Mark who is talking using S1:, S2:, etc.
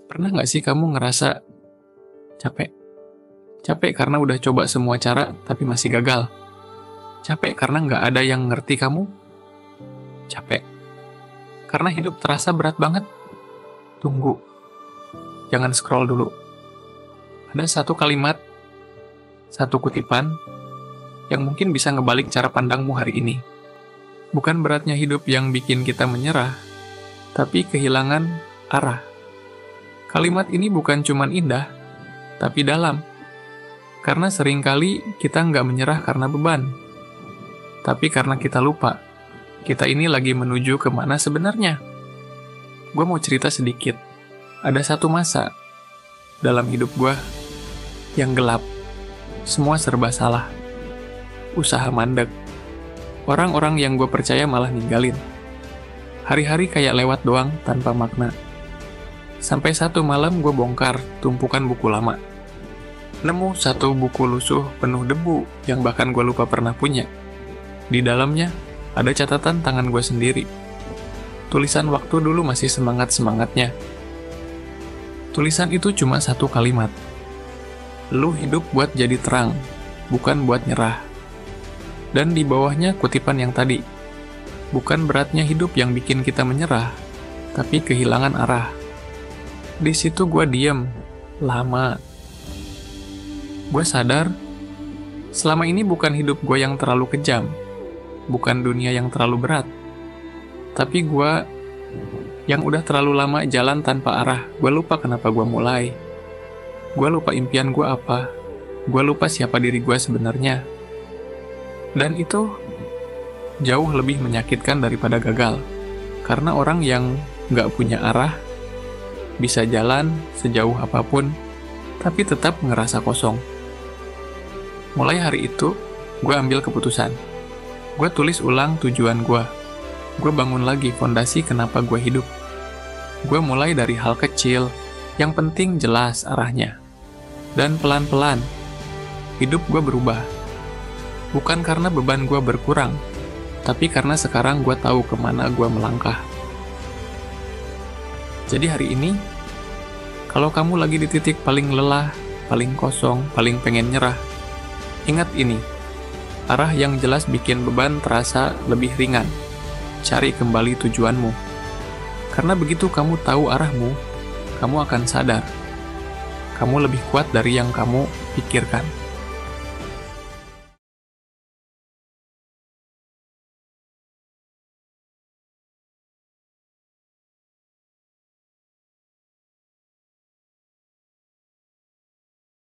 S1: Pernah nggak sih kamu ngerasa capek? Capek karena udah coba semua cara tapi masih gagal. Capek karena nggak ada yang ngerti kamu. Capek karena hidup terasa berat banget. Tunggu, jangan scroll dulu. Ada satu kalimat, satu kutipan yang mungkin bisa ngebalik cara pandangmu hari ini. Bukan beratnya hidup yang bikin kita menyerah, tapi kehilangan arah. Kalimat ini bukan cuman indah, tapi dalam. Karena seringkali kita nggak menyerah karena beban, tapi karena kita lupa, kita ini lagi menuju kemana sebenarnya. Gue mau cerita sedikit. Ada satu masa dalam hidup gue yang gelap. Semua serba salah. Usaha mandek. Orang-orang yang gue percaya malah ninggalin. Hari-hari kayak lewat doang tanpa makna. Sampai satu malam gue bongkar tumpukan buku lama. Nemu satu buku lusuh penuh debu yang bahkan gue lupa pernah punya. Di dalamnya ada catatan tangan gue sendiri. Tulisan waktu dulu masih semangat-semangatnya. Tulisan itu cuma satu kalimat. Lu hidup buat jadi terang, bukan buat nyerah. Dan di bawahnya kutipan yang tadi. Bukan beratnya hidup yang bikin kita menyerah, tapi kehilangan arah. Di situ gue diem, lama. Gue sadar, selama ini bukan hidup gue yang terlalu kejam, bukan dunia yang terlalu berat, tapi gue yang udah terlalu lama jalan tanpa arah. Gue lupa kenapa gue mulai. Gue lupa impian gue apa. Gue lupa siapa diri gue sebenarnya. Dan itu jauh lebih menyakitkan daripada gagal. Karena orang yang nggak punya arah bisa jalan sejauh apapun, tapi tetap ngerasa kosong. Mulai hari itu, gue ambil keputusan. Gue tulis ulang tujuan gue. Gue bangun lagi fondasi kenapa gue hidup. Gue mulai dari hal kecil, yang penting jelas arahnya. Dan pelan-pelan, hidup gue berubah. Bukan karena beban gue berkurang, tapi karena sekarang gue tahu kemana gue melangkah. Jadi hari ini, kalau kamu lagi di titik paling lelah, paling kosong, paling pengen nyerah, ingat ini, arah yang jelas bikin beban terasa lebih ringan. Cari kembali tujuanmu. Karena begitu kamu tahu arahmu, kamu akan sadar. Kamu lebih kuat dari yang kamu pikirkan.